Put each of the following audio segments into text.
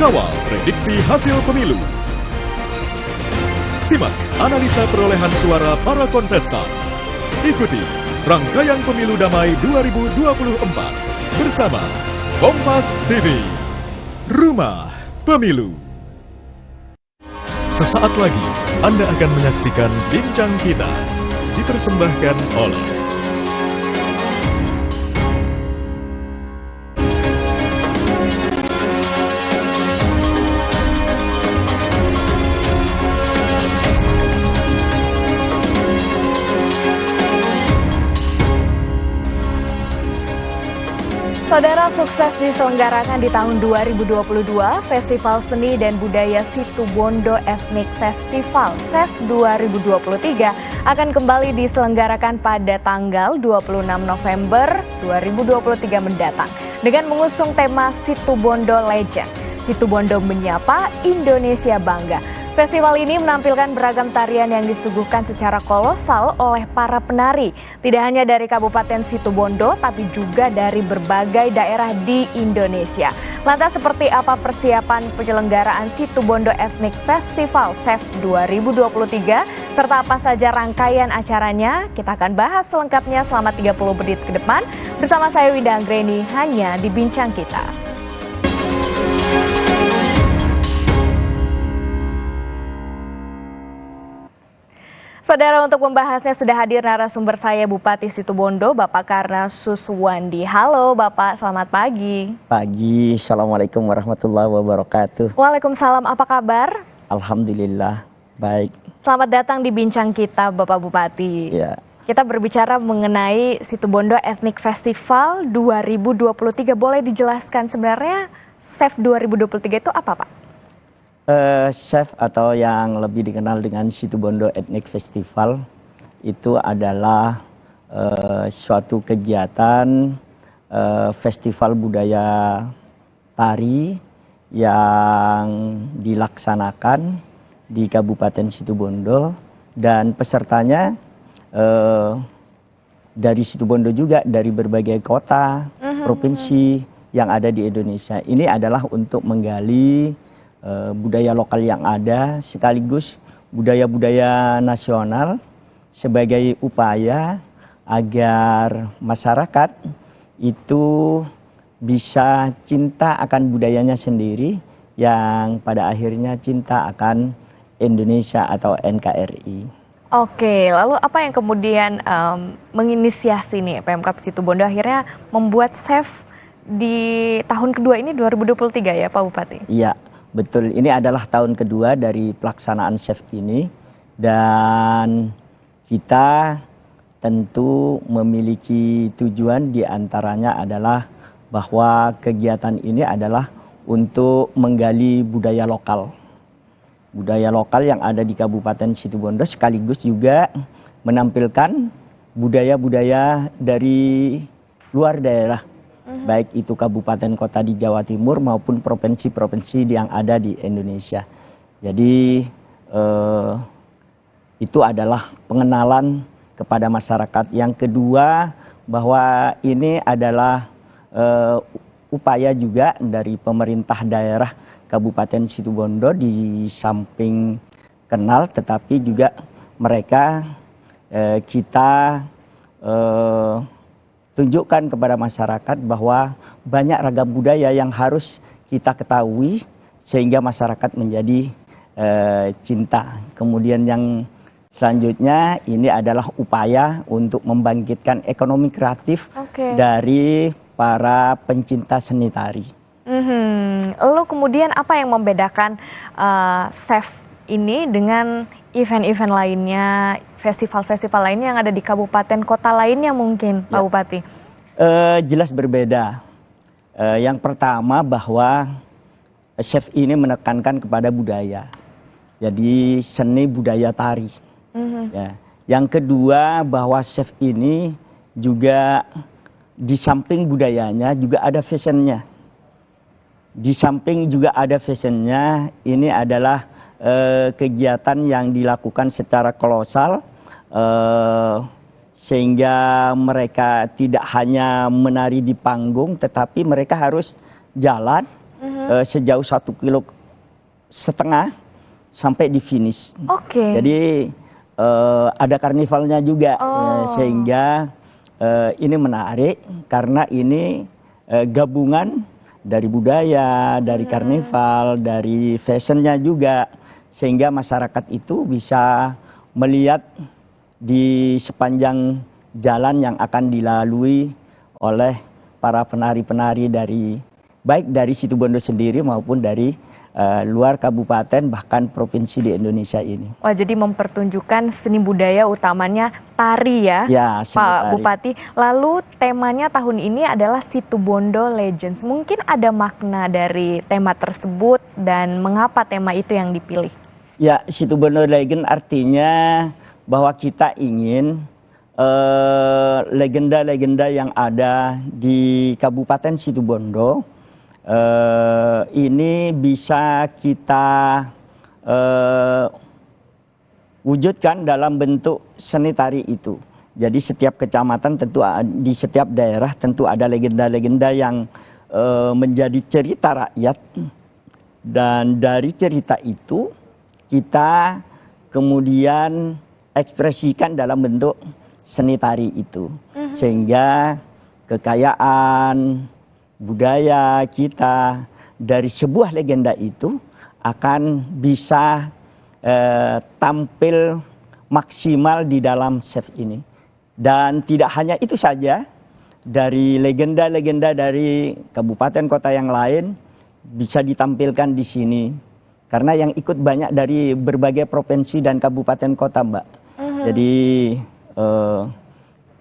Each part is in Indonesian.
Kawal prediksi hasil pemilu. Simak analisa perolehan suara para kontestan. Ikuti rangkaian pemilu damai 2024 bersama Kompas TV, Rumah Pemilu. Sesaat lagi Anda akan menyaksikan Bincang Kita, dipersembahkan oleh Saudara, sukses diselenggarakan di tahun 2022, Festival Seni dan Budaya Situbondo Ethnic Festival SEF 2023 akan kembali diselenggarakan pada tanggal 26 November 2023 mendatang dengan mengusung tema Situbondo Legend. Situbondo menyapa, Indonesia bangga. Festival ini menampilkan beragam tarian yang disuguhkan secara kolosal oleh para penari. Tidak hanya dari Kabupaten Situbondo, tapi juga dari berbagai daerah di Indonesia. Lantas seperti apa persiapan penyelenggaraan Situbondo Ethnic Festival SEF 2023, serta apa saja rangkaian acaranya? Kita akan bahas selengkapnya selama 30 menit ke depan bersama saya Winda Anggreni, hanya di Bincang Kita. Saudara, untuk membahasnya sudah hadir narasumber saya Bupati Situbondo, Bapak Karna Suswandi. Halo Bapak, selamat pagi. Pagi, Assalamualaikum warahmatullahi wabarakatuh. Waalaikumsalam, apa kabar? Alhamdulillah, baik. Selamat datang di Bincang Kita, Bapak Bupati. Ya. Kita berbicara mengenai Situbondo Ethnic Festival 2023. Boleh dijelaskan sebenarnya SEF 2023 itu apa, Pak? SEF atau yang lebih dikenal dengan Situbondo Ethnic Festival itu adalah suatu kegiatan festival budaya tari yang dilaksanakan di Kabupaten Situbondo, dan pesertanya dari Situbondo juga, dari berbagai kota, provinsi yang ada di Indonesia. Ini adalah untuk menggali budaya lokal yang ada, sekaligus budaya-budaya nasional sebagai upaya agar masyarakat itu bisa cinta akan budayanya sendiri, yang pada akhirnya cinta akan Indonesia atau NKRI. Oke, lalu apa yang kemudian menginisiasi nih Pemkab Situbondo akhirnya membuat SEF di tahun kedua ini 2023 ya Pak Bupati? Iya. Betul, ini adalah tahun kedua dari pelaksanaan SEF ini, dan kita tentu memiliki tujuan, diantaranya adalah bahwa kegiatan ini adalah untuk menggali budaya lokal. Budaya lokal yang ada di Kabupaten Situbondo, sekaligus juga menampilkan budaya-budaya dari luar daerah. Baik itu kabupaten kota di Jawa Timur maupun provinsi-provinsi yang ada di Indonesia. Jadi itu adalah pengenalan kepada masyarakat. Yang kedua, bahwa ini adalah upaya juga dari pemerintah daerah Kabupaten Situbondo, di samping kenal tetapi juga mereka kita tunjukkan kepada masyarakat bahwa banyak ragam budaya yang harus kita ketahui sehingga masyarakat menjadi cinta. Kemudian yang selanjutnya ini adalah upaya untuk membangkitkan ekonomi kreatif dari para pencinta seni tari. Lalu kemudian apa yang membedakan SEF ini dengan event-event lainnya, festival-festival lainnya yang ada di kabupaten kota lainnya mungkin, Pak Bupati? Jelas berbeda. Yang pertama bahwa SEF ini menekankan kepada budaya. Jadi seni budaya tari. Ya. Yang kedua bahwa SEF ini juga di samping budayanya juga ada fashionnya. Di samping juga ada fashionnya, ini adalah kegiatan yang dilakukan secara kolosal, sehingga mereka tidak hanya menari di panggung, tetapi mereka harus jalan sejauh 1,5 kilo sampai di finish. Oke. Jadi ada karnivalnya juga, sehingga ini menarik karena ini gabungan dari budaya, dari karnival, dari fashionnya juga, sehingga masyarakat itu bisa melihat di sepanjang jalan yang akan dilalui oleh para penari-penari dari baik dari Situbondo sendiri maupun dari luar kabupaten bahkan provinsi di Indonesia ini. Wah, jadi mempertunjukkan seni budaya utamanya tari ya, seni Pak tari. Bupati. Lalu temanya tahun ini adalah Situbondo Legends. Mungkin ada makna dari tema tersebut dan mengapa tema itu yang dipilih? Ya, Situbondo Legend artinya bahwa kita ingin legenda-legenda yang ada di Kabupaten Situbondo ini bisa kita wujudkan dalam bentuk seni tari itu. Jadi setiap kecamatan tentu di setiap daerah tentu ada legenda-legenda yang menjadi cerita rakyat, dan dari cerita itu kita kemudian ekspresikan dalam bentuk seni tari itu, sehingga kekayaan budaya kita dari sebuah legenda itu akan bisa tampil maksimal di dalam chef ini. Dan tidak hanya itu saja, dari legenda-legenda dari kabupaten kota yang lain bisa ditampilkan di sini, karena yang ikut banyak dari berbagai provinsi dan kabupaten kota, Mbak.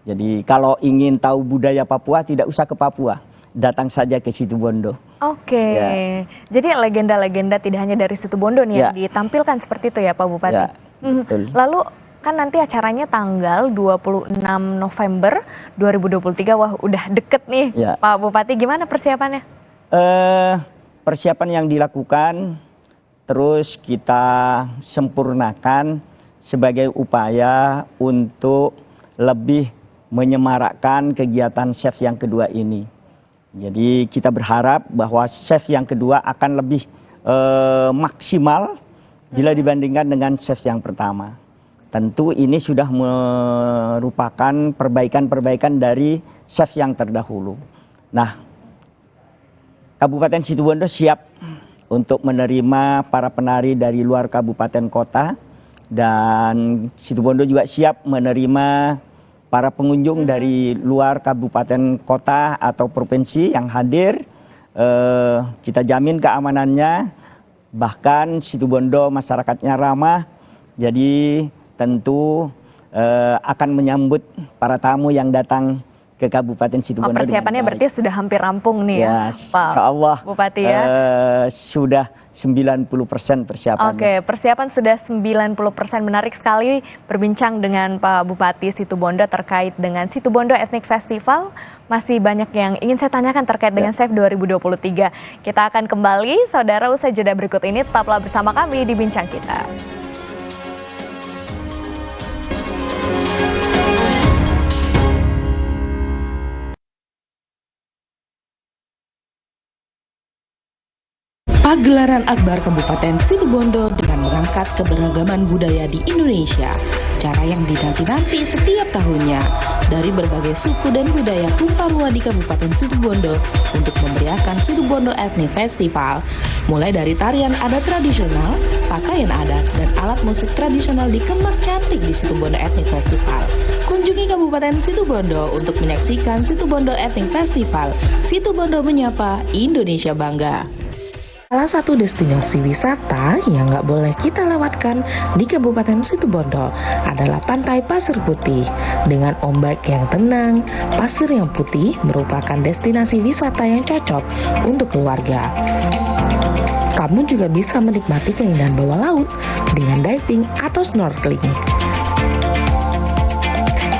Jadi kalau ingin tahu budaya Papua tidak usah ke Papua, datang saja ke Situbondo. Oke, jadi legenda-legenda tidak hanya dari Situbondo nih yang ditampilkan seperti itu ya Pak Bupati. Ya, betul. Lalu kan nanti acaranya tanggal 26 November 2023, wah udah deket nih Pak Bupati, gimana persiapannya? Persiapan yang dilakukan terus kita sempurnakan sebagai upaya untuk lebih menyemarakkan kegiatan chef yang kedua ini. Jadi kita berharap bahwa chef yang kedua akan lebih maksimal bila dibandingkan dengan chef yang pertama. Tentu ini sudah merupakan perbaikan-perbaikan dari chef yang terdahulu. Nah, Kabupaten Situbondo siap untuk menerima para penari dari luar kabupaten kota, dan Situbondo juga siap menerima para pengunjung dari luar kabupaten kota atau provinsi yang hadir. Kita jamin keamanannya, bahkan Situbondo masyarakatnya ramah, jadi tentu akan menyambut para tamu yang datang ke Kabupaten Situbondo. Persiapannya berarti sudah hampir rampung nih ya, Pak Insyaallah, Bupati ya. Sudah 90% persiapannya. Oke, persiapan sudah 90%. Menarik sekali berbincang dengan Pak Bupati Situbondo terkait dengan Situbondo Ethnic Festival. Masih banyak yang ingin saya tanyakan terkait dengan Chef 2023. Kita akan kembali, saudara, usai jeda berikut ini. Tetaplah bersama kami di Bincang Kita. Pagelaran Akbar Kabupaten Situbondo dengan mengangkat keberagaman budaya di Indonesia. Cara yang dinanti-nanti setiap tahunnya dari berbagai suku dan budaya tumpah ruah di Kabupaten Situbondo untuk memeriahkan Situbondo Ethnic Festival. Mulai dari tarian adat tradisional, pakaian adat, dan alat musik tradisional dikemas cantik di Situbondo Ethnic Festival. Kunjungi Kabupaten Situbondo untuk menyaksikan Situbondo Ethnic Festival. Situbondo menyapa, Indonesia bangga. Salah satu destinasi wisata yang nggak boleh kita lewatkan di Kabupaten Situbondo adalah Pantai Pasir Putih. Dengan ombak yang tenang, pasir yang putih merupakan destinasi wisata yang cocok untuk keluarga. Kamu juga bisa menikmati keindahan bawah laut dengan diving atau snorkeling.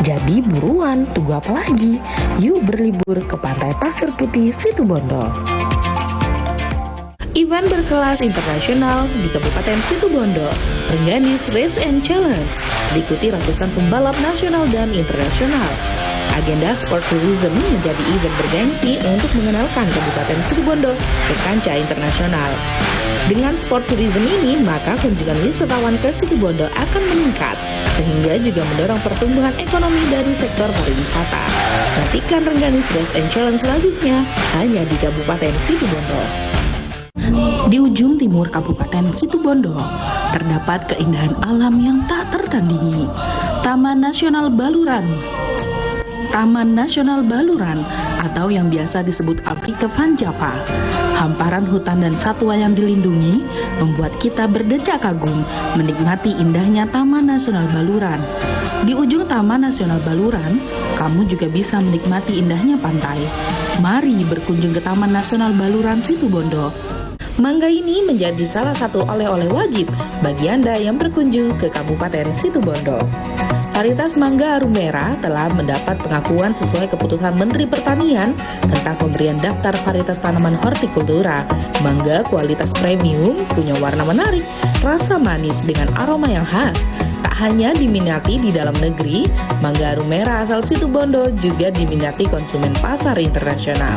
Jadi buruan, tunggu apa lagi? Yuk berlibur ke Pantai Pasir Putih Situbondo. Event berkelas internasional di Kabupaten Situbondo, Rengganis Race and Challenge, diikuti ratusan pembalap nasional dan internasional. Agenda Sport Tourism menjadi event bergengsi untuk mengenalkan Kabupaten Situbondo ke kancah internasional. Dengan Sport Tourism ini, maka kunjungan wisatawan ke Situbondo akan meningkat, sehingga juga mendorong pertumbuhan ekonomi dari sektor pariwisata. Nantikan Rengganis Dress and Challenge selanjutnya hanya di Kabupaten Situbondo. Di ujung timur Kabupaten Situbondo, terdapat keindahan alam yang tak tertandingi, Taman Nasional Baluran. Taman Nasional Baluran atau yang biasa disebut Afrika Java. Hamparan hutan dan satwa yang dilindungi membuat kita berdecak kagum menikmati indahnya Taman Nasional Baluran. Di ujung Taman Nasional Baluran, kamu juga bisa menikmati indahnya pantai. Mari berkunjung ke Taman Nasional Baluran Situbondo. Mangga ini menjadi salah satu oleh-oleh wajib bagi Anda yang berkunjung ke Kabupaten Situbondo. Varietas mangga arum merah telah mendapat pengakuan sesuai keputusan Menteri Pertanian tentang pemberian daftar varietas tanaman hortikultura. Mangga kualitas premium, punya warna menarik, rasa manis dengan aroma yang khas. Tak hanya diminati di dalam negeri, mangga arum merah asal Situbondo juga diminati konsumen pasar internasional.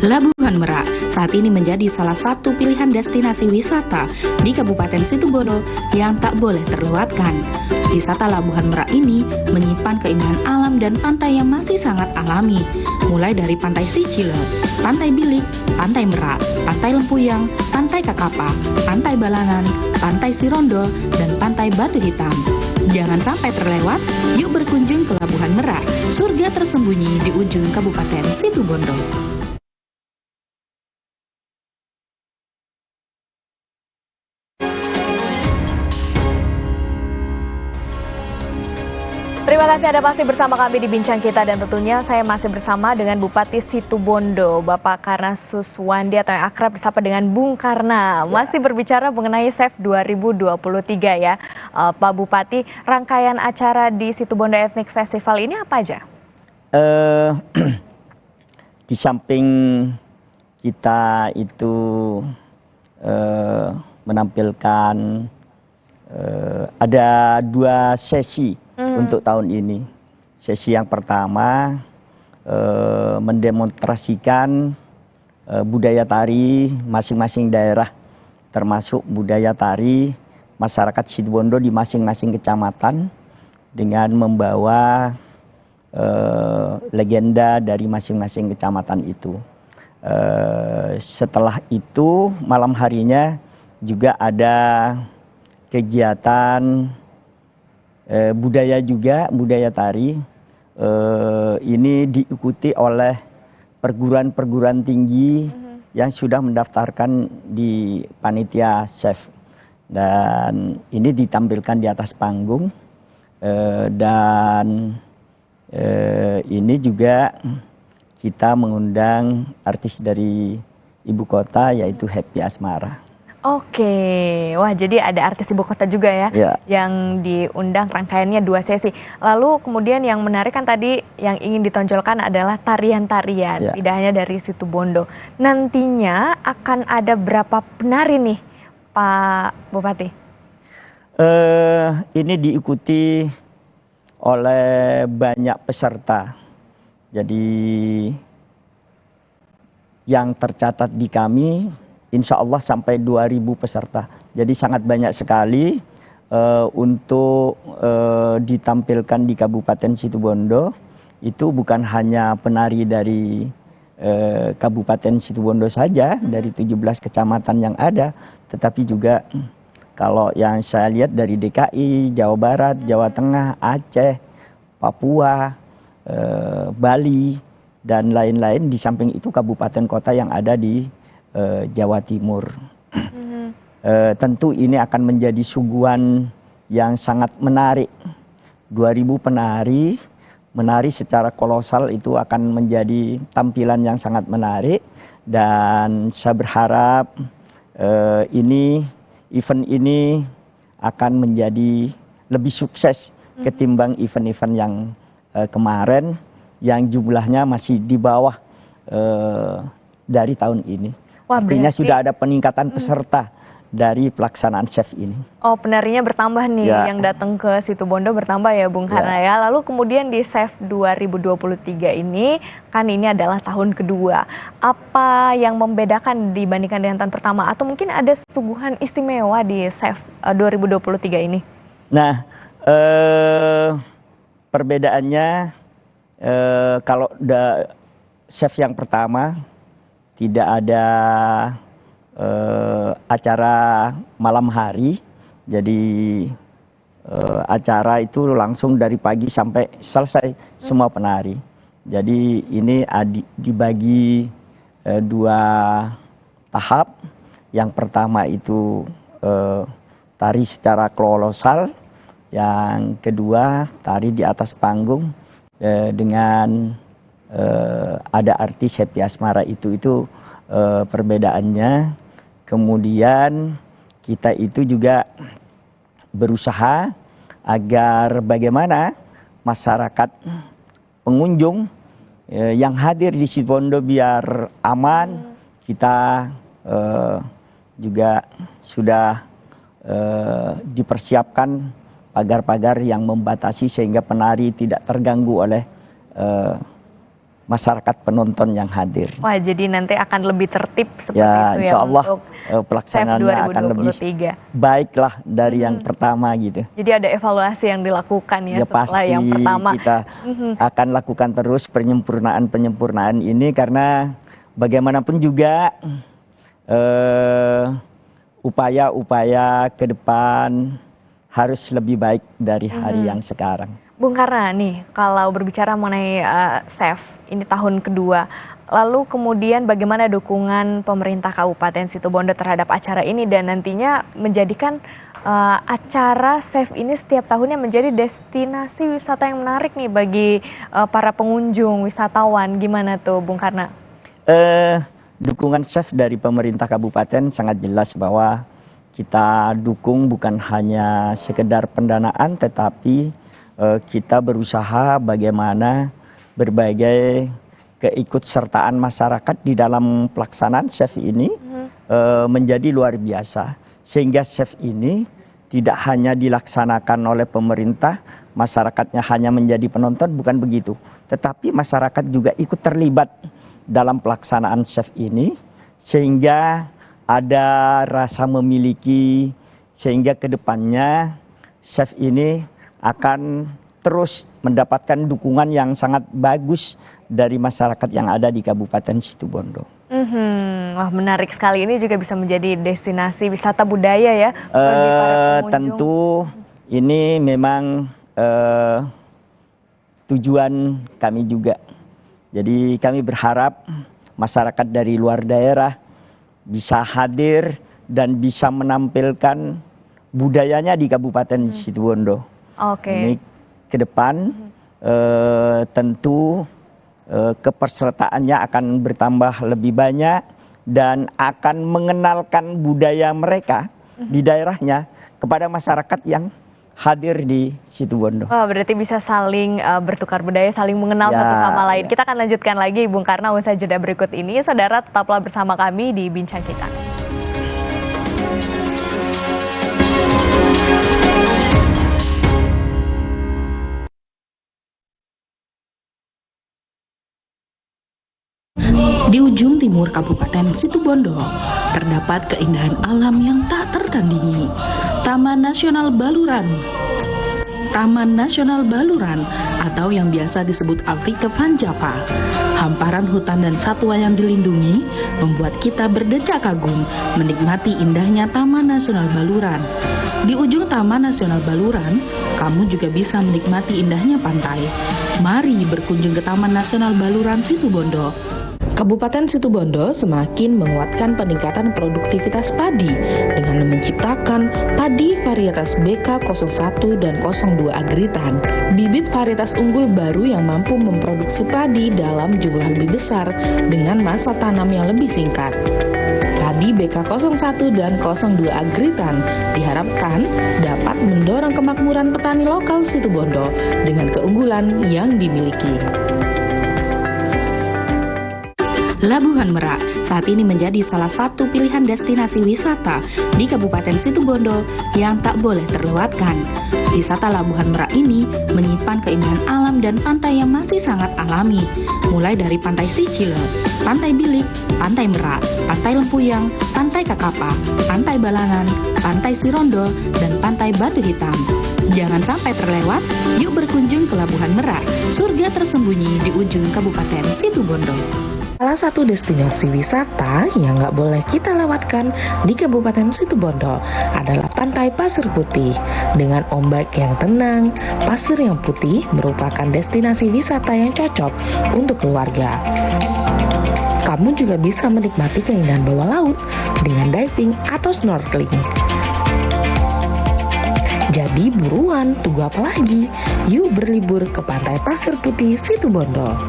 Labuhan Merak saat ini menjadi salah satu pilihan destinasi wisata di Kabupaten Situbondo yang tak boleh terlewatkan. Wisata Labuhan Merak ini menyimpan keindahan alam dan pantai yang masih sangat alami, mulai dari Pantai Sicile, Pantai Bilik, Pantai Merak, Pantai Lempuyang, Pantai Kakapa, Pantai Balangan, Pantai Sirondo, dan Pantai Batu Hitam. Jangan sampai terlewat, yuk berkunjung ke Labuhan Merak, surga tersembunyi di ujung Kabupaten Situbondo. Terima kasih Anda masih bersama kami di Bincang Kita, dan tentunya saya masih bersama dengan Bupati Situbondo, Bapak Karna Suswandi atau yang akrab disapa dengan Bung Karna. Masih berbicara mengenai SEF 2023 ya, Pak Bupati. Rangkaian acara di Situbondo Ethnic Festival ini apa aja? Di samping kita itu menampilkan ada 2 sesi untuk tahun ini. Sesi yang pertama mendemonstrasikan budaya tari masing-masing daerah, termasuk budaya tari masyarakat Situbondo di masing-masing kecamatan dengan membawa legenda dari masing-masing kecamatan itu. Setelah itu malam harinya juga ada kegiatan budaya juga, budaya tari. Ini diikuti oleh perguruan-perguruan tinggi yang sudah mendaftarkan di panitia SEF. Dan ini ditampilkan di atas panggung. Dan ini juga kita mengundang artis dari ibu kota, yaitu Happy Asmara. Oke, wah jadi ada artis ibu kota juga ya, yang diundang. Rangkaiannya 2 sesi. Lalu kemudian yang menarik kan tadi yang ingin ditonjolkan adalah tarian-tarian, tidak hanya dari Situbondo. Nantinya akan ada berapa penari nih Pak Bupati? Ini diikuti oleh banyak peserta. Jadi yang tercatat di kami insya Allah sampai 2.000 peserta. Jadi sangat banyak sekali untuk ditampilkan di Kabupaten Situbondo. Itu bukan hanya penari dari Kabupaten Situbondo saja, dari 17 kecamatan yang ada, tetapi juga kalau yang saya lihat dari DKI, Jawa Barat, Jawa Tengah, Aceh, Papua, Bali, dan lain-lain. Di samping itu kabupaten kota yang ada di Jawa Timur. Tentu ini akan menjadi suguhan yang sangat menarik. 2.000 penari, menari secara kolosal, itu akan menjadi tampilan yang sangat menarik. Dan saya berharap event ini akan menjadi lebih sukses ketimbang event-event yang kemarin, yang jumlahnya masih di bawah dari tahun ini. Wah, artinya berarti sudah ada peningkatan peserta dari pelaksanaan chef ini. Oh, penarinya bertambah nih, Ya. yang datang ke Situbondo bertambah ya Bung Karna ya. Lalu kemudian di Chef 2023 ini, kan ini adalah tahun kedua. Apa yang membedakan dibandingkan dengan tahun pertama? Atau mungkin ada suguhan istimewa di Chef 2023 ini? Nah, perbedaannya kalau chef yang pertama tidak ada acara malam hari, jadi acara itu langsung dari pagi sampai selesai semua penari. Jadi ini dibagi 2 tahap. Yang pertama itu tari secara kolosal, yang kedua tari di atas panggung dengan ada artis Happy Asmara itu perbedaannya. Kemudian kita itu juga berusaha agar bagaimana masyarakat pengunjung yang hadir di Situbondo biar aman. Kita juga sudah dipersiapkan pagar-pagar yang membatasi sehingga penari tidak terganggu oleh masyarakat penonton yang hadir. Wah, jadi nanti akan lebih tertib seperti Ya, itu ya insya Allah untuk pelaksanaannya Chef akan lebih 2023. baiklah dari yang pertama gitu. Jadi ada evaluasi yang dilakukan ya, Ya setelah pasti yang pertama. kita akan lakukan terus penyempurnaan ini karena bagaimanapun juga upaya-upaya ke depan harus lebih baik dari hari yang sekarang. Bung Karna nih, kalau berbicara mengenai Chef, ini tahun kedua. Lalu kemudian bagaimana dukungan pemerintah Kabupaten Situbondo terhadap acara ini dan nantinya menjadikan acara Chef ini setiap tahunnya menjadi destinasi wisata yang menarik nih bagi para pengunjung, wisatawan. Gimana tuh Bung Karna? Dukungan Chef dari pemerintah kabupaten sangat jelas bahwa kita dukung bukan hanya sekedar pendanaan tetapi kita berusaha bagaimana berbagai keikutsertaan masyarakat di dalam pelaksanaan chef ini menjadi luar biasa. Sehingga chef ini tidak hanya dilaksanakan oleh pemerintah, masyarakatnya hanya menjadi penonton, bukan begitu. Tetapi masyarakat juga ikut terlibat dalam pelaksanaan chef ini, sehingga ada rasa memiliki, sehingga kedepannya chef ini akan terus mendapatkan dukungan yang sangat bagus dari masyarakat yang ada di Kabupaten Situbondo. Wah, menarik sekali. Ini juga bisa menjadi destinasi wisata budaya ya bagi para pengunjung. Tentu ini memang tujuan kami juga. Jadi kami berharap masyarakat dari luar daerah bisa hadir dan bisa menampilkan budayanya di Kabupaten Situbondo. Ini ke depan tentu kepesertaannya akan bertambah lebih banyak dan akan mengenalkan budaya mereka di daerahnya kepada masyarakat yang hadir di Situbondo. Oh, berarti bisa saling bertukar budaya, saling mengenal satu sama lain. Kita akan lanjutkan lagi Bung Karna usai jeda berikut ini. Saudara, tetaplah bersama kami di Bincang Kita. Di ujung timur Kabupaten Situbondo, terdapat keindahan alam yang tak tertandingi. Taman Nasional Baluran. Taman Nasional Baluran atau yang biasa disebut Afrika Van Java. Hamparan hutan dan satwa yang dilindungi membuat kita berdecak kagum menikmati indahnya Taman Nasional Baluran. Di ujung Taman Nasional Baluran, kamu juga bisa menikmati indahnya pantai. Mari berkunjung ke Taman Nasional Baluran Situbondo. Kabupaten Situbondo semakin menguatkan peningkatan produktivitas padi dengan menciptakan padi varietas BK01 dan 02 Agritan, bibit varietas unggul baru yang mampu memproduksi padi dalam jumlah lebih besar dengan masa tanam yang lebih singkat. Padi BK01 dan 02 Agritan diharapkan dapat mendorong kemakmuran petani lokal Situbondo dengan keunggulan yang dimiliki. Labuhan Merak saat ini menjadi salah satu pilihan destinasi wisata di Kabupaten Situbondo yang tak boleh terlewatkan. Wisata Labuhan Merak ini menyimpan keindahan alam dan pantai yang masih sangat alami, mulai dari Pantai Sicile, Pantai Bilik, Pantai Merak, Pantai Lempuyang, Pantai Kakapa, Pantai Balangan, Pantai Sirondo, dan Pantai Batu Hitam. Jangan sampai terlewat, yuk berkunjung ke Labuhan Merak, surga tersembunyi di ujung Kabupaten Situbondo. Salah satu destinasi wisata yang nggak boleh kita lewatkan di Kabupaten Situbondo adalah Pantai Pasir Putih. Dengan ombak yang tenang, pasir yang putih merupakan destinasi wisata yang cocok untuk keluarga. Kamu juga bisa menikmati keindahan bawah laut dengan diving atau snorkeling. Jadi buruan, tunggu apa lagi? Yuk berlibur ke Pantai Pasir Putih Situbondo.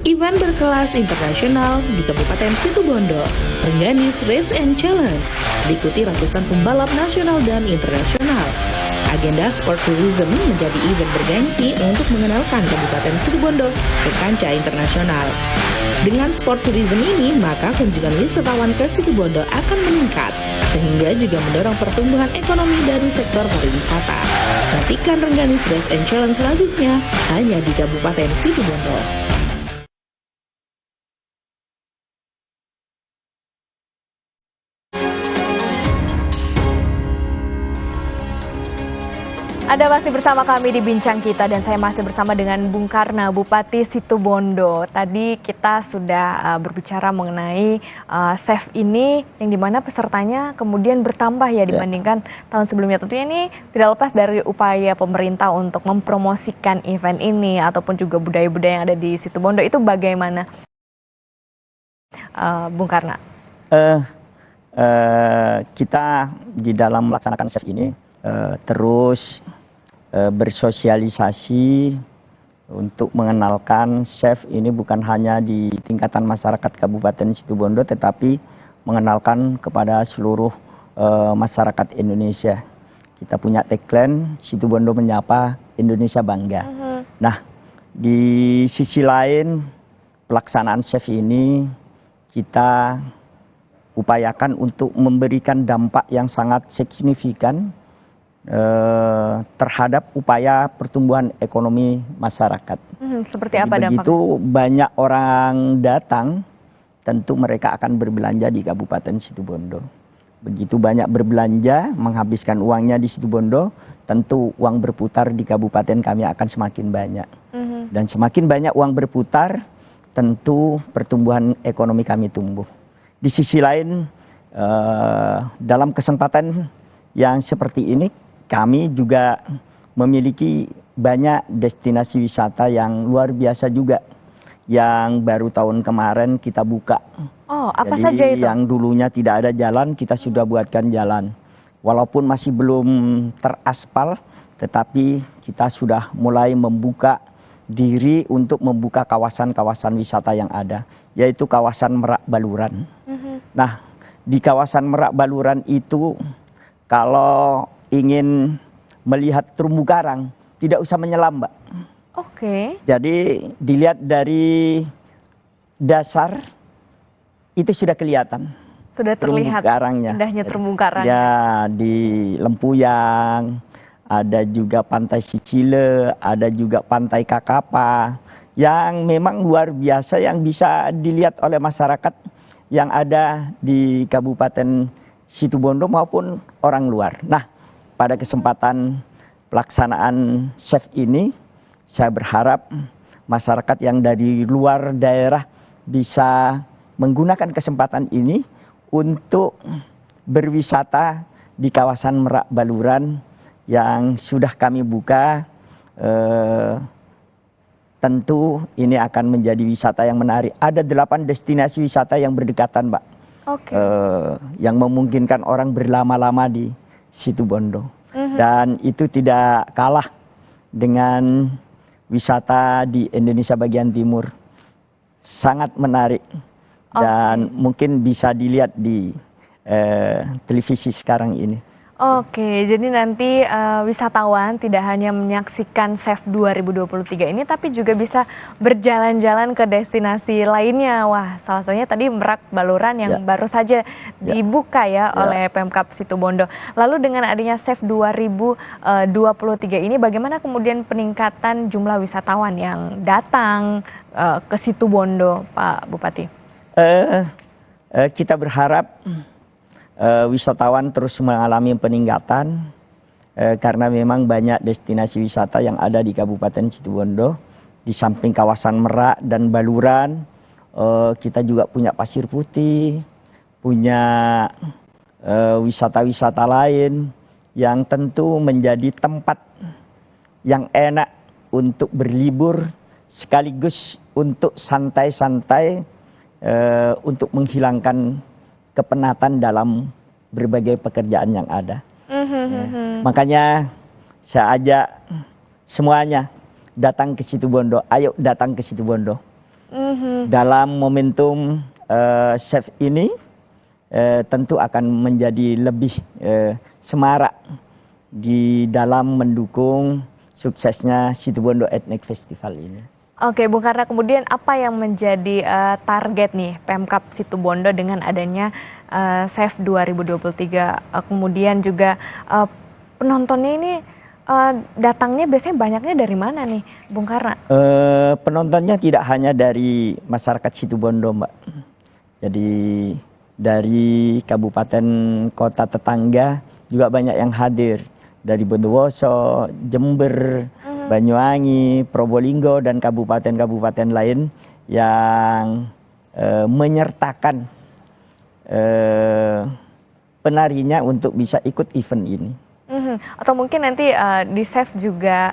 Event berkelas internasional di Kabupaten Situbondo, Rengganis Race and Challenge, diikuti ratusan pembalap nasional dan internasional. Agenda sport tourism menjadi event bergengsi untuk mengenalkan Kabupaten Situbondo ke kancah internasional. Dengan sport tourism ini, maka kunjungan wisatawan ke Situbondo akan meningkat, sehingga juga mendorong pertumbuhan ekonomi dari sektor pariwisata. Nantikan Rengganis Race and Challenge selanjutnya hanya di Kabupaten Situbondo. Anda masih bersama kami di Bincang Kita dan saya masih bersama dengan Bung Karna, Bupati Situbondo. Tadi kita sudah berbicara mengenai SEF ini yang dimana pesertanya kemudian bertambah ya dibandingkan tahun sebelumnya. Tentunya ini tidak lepas dari upaya pemerintah untuk mempromosikan event ini ataupun juga budaya-budaya yang ada di Situbondo. Itu bagaimana, Bung Karna? Kita di dalam melaksanakan SEF ini terus bersosialisasi untuk mengenalkan SEF ini bukan hanya di tingkatan masyarakat Kabupaten Situbondo tetapi mengenalkan kepada seluruh masyarakat Indonesia. Kita punya tagline Situbondo Menyapa, Indonesia Bangga. Nah, di sisi lain pelaksanaan SEF ini kita upayakan untuk memberikan dampak yang sangat signifikan terhadap upaya pertumbuhan ekonomi masyarakat. Seperti apa dampaknya? Begitu banyak orang datang, tentu mereka akan berbelanja di Kabupaten Situbondo. Begitu banyak berbelanja, menghabiskan uangnya di Situbondo, tentu uang berputar di kabupaten kami akan semakin banyak. Dan semakin banyak uang berputar, tentu pertumbuhan ekonomi kami tumbuh. Di sisi lain, dalam kesempatan yang seperti ini, kami juga memiliki banyak destinasi wisata yang luar biasa juga yang baru tahun kemarin kita buka. Oh, apa Jadi saja itu? yang dulunya tidak ada jalan, kita sudah buatkan jalan. Walaupun masih belum teraspal, tetapi kita sudah mulai membuka diri untuk membuka kawasan-kawasan wisata yang ada, yaitu kawasan Merak Baluran. Nah, di kawasan Merak Baluran itu kalau ingin melihat terumbu karang, tidak usah menyelam, Mbak. Oke. Jadi dilihat dari dasar, itu sudah kelihatan. Sudah terlihat terumbu karangnya. indahnya terumbu karang. Ya, di Lempuyang, ada juga Pantai Sicile, ada juga Pantai Kakapa, yang memang luar biasa yang bisa dilihat oleh masyarakat yang ada di Kabupaten Situbondo maupun orang luar. Nah, pada kesempatan pelaksanaan SEF ini, saya berharap masyarakat yang dari luar daerah bisa menggunakan kesempatan ini untuk berwisata di kawasan Merak Baluran yang sudah kami buka. Tentu ini akan menjadi wisata yang menarik. Ada 8 destinasi wisata yang berdekatan, Mbak. Oke. Yang memungkinkan orang berlama-lama di Situbondo. Dan itu tidak kalah dengan wisata di Indonesia bagian timur. Sangat menarik. Dan mungkin bisa dilihat di televisi sekarang ini. Oke, jadi nanti wisatawan tidak hanya menyaksikan SEF 2023 ini, tapi juga bisa berjalan-jalan ke destinasi lainnya. Wah, salah satunya tadi Merak Baluran yang baru saja dibuka ya oleh Pemkab Situbondo. Lalu dengan adanya SEF 2023 ini, bagaimana kemudian peningkatan jumlah wisatawan yang datang ke Situbondo, Pak Bupati? Kita berharap wisatawan terus mengalami peningkatan karena memang banyak destinasi wisata yang ada di Kabupaten Situbondo. Di samping kawasan Merak dan Baluran, kita juga punya Pasir Putih, punya wisata-wisata lain yang tentu menjadi tempat yang enak untuk berlibur sekaligus untuk santai-santai untuk menghilangkan kepenatan dalam berbagai pekerjaan yang ada. Makanya saya ajak semuanya datang ke Situbondo. Ayo datang ke Situbondo. Dalam momentum SEF ini tentu akan menjadi lebih semarak di dalam mendukung suksesnya Situbondo Ethnic Festival ini. Oke, Bung Karna, kemudian apa yang menjadi target nih Pemkab Situbondo dengan adanya SEF 2023? Kemudian juga penontonnya ini datangnya biasanya banyaknya dari mana nih, Bung Karna? Penontonnya tidak hanya dari masyarakat Situbondo, Mbak. Jadi dari kabupaten kota tetangga juga banyak yang hadir. Dari Bondowoso, Jember, Banyuwangi, Probolinggo, dan kabupaten-kabupaten lain yang menyertakan penarinya untuk bisa ikut event ini. Atau mungkin nanti di SEF juga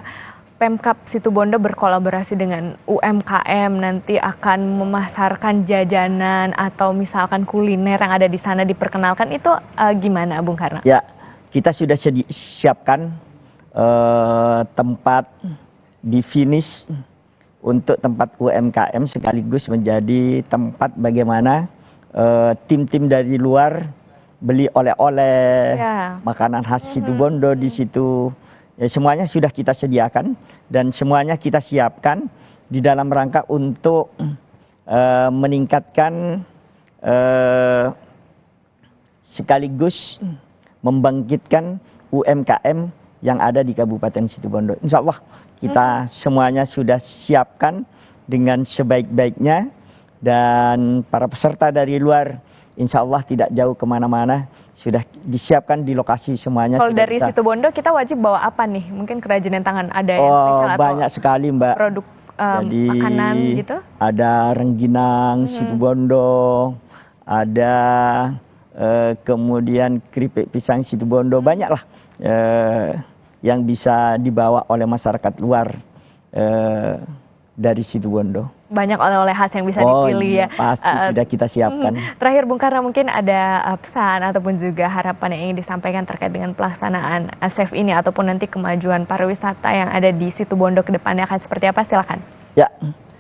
Pemkab Situbondo berkolaborasi dengan UMKM, nanti akan memasarkan jajanan atau misalkan kuliner yang ada di sana diperkenalkan, itu gimana, Bung Karna? Ya, kita sudah siapkan tempat di finish untuk tempat UMKM sekaligus menjadi tempat bagaimana tim-tim dari luar beli oleh-oleh, makanan khas Situbondo di situ. Ya, semuanya sudah kita sediakan dan semuanya kita siapkan di dalam rangka untuk meningkatkan sekaligus membangkitkan UMKM yang ada di Kabupaten Situbondo. Insya Allah kita semuanya sudah siapkan dengan sebaik-baiknya dan para peserta dari luar insya Allah tidak jauh kemana-mana, sudah disiapkan di lokasi semuanya. Kalau dari Situbondo kita wajib bawa apa nih? Mungkin kerajinan tangan ada yang spesial atau banyak sekali, Mbak. Produk jadi makanan gitu? Ada rengginang Situbondo, ada kemudian keripik pisang Situbondo, banyak lah yang bisa dibawa oleh masyarakat luar dari Situbondo. Banyak oleh-oleh khas yang bisa dipilih ya. Pasti sudah kita siapkan. Terakhir Bung Karna, mungkin ada pesan ataupun juga harapan yang ingin disampaikan terkait dengan pelaksanaan SEF ini ataupun nanti kemajuan pariwisata yang ada di Situbondo ke depannya akan seperti apa? Silakan. Ya,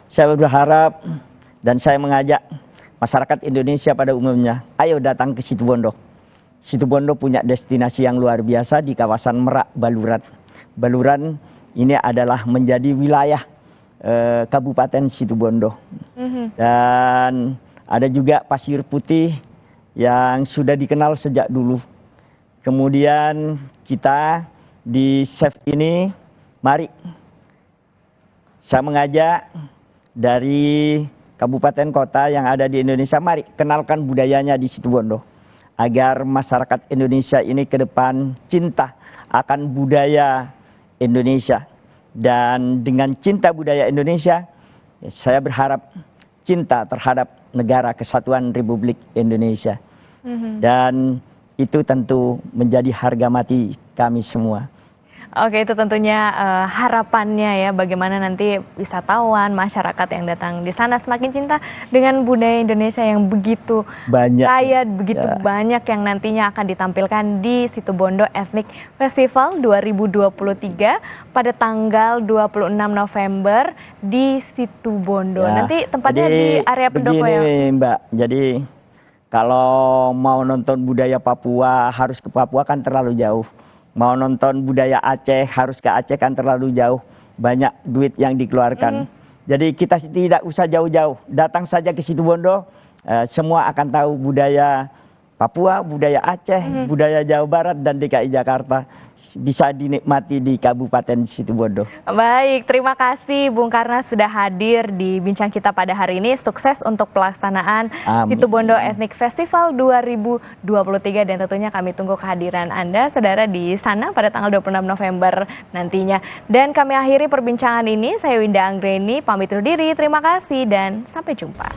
saya berharap dan saya mengajak masyarakat Indonesia pada umumnya, ayo datang ke Situbondo. Situbondo punya destinasi yang luar biasa di kawasan Merak Baluran. Baluran ini adalah menjadi wilayah Kabupaten Situbondo. Dan ada juga Pasir Putih yang sudah dikenal sejak dulu. Kemudian kita di SEF ini, mari saya mengajak dari kabupaten kota yang ada di Indonesia, mari kenalkan budayanya di Situbondo. Agar masyarakat Indonesia ini ke depan cinta akan budaya Indonesia. Dan dengan cinta budaya Indonesia, saya berharap cinta terhadap negara kesatuan Republik Indonesia. Dan itu tentu menjadi harga mati kami semua. Oke, itu tentunya harapannya ya, bagaimana nanti wisatawan, masyarakat yang datang di sana semakin cinta dengan budaya Indonesia yang begitu kaya, begitu banyak yang nantinya akan ditampilkan di Situbondo Ethnic Festival 2023 pada tanggal 26 November di Situbondo. Nanti tempatnya di area pendopo ya? Begini Mbak, jadi Kalau mau nonton budaya Papua harus ke Papua kan terlalu jauh. Mau nonton budaya Aceh harus ke Aceh kan terlalu jauh. Banyak duit yang dikeluarkan. Jadi kita tidak usah jauh-jauh. Datang saja ke Situbondo, semua akan tahu budaya Papua, budaya Aceh, budaya Jawa Barat dan DKI Jakarta. Bisa dinikmati di Kabupaten Situbondo. Baik, terima kasih Bung Karnas sudah hadir di Bincang Kita pada hari ini. Sukses untuk pelaksanaan Situbondo Ethnic Festival 2023 dan tentunya kami tunggu kehadiran Anda, saudara, di sana pada tanggal 26 November nantinya. Dan kami akhiri perbincangan ini. Saya Winda Anggreni, pamit undur diri. Terima kasih dan sampai jumpa.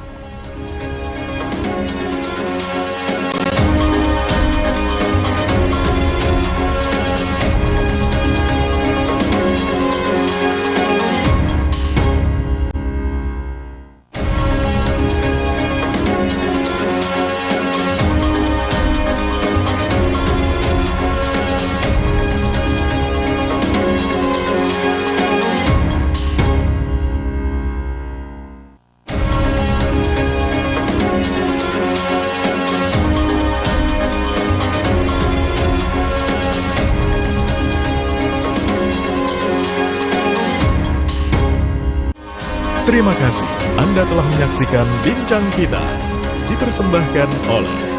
Terima kasih Anda telah menyaksikan Bincang Kita, dipersembahkan oleh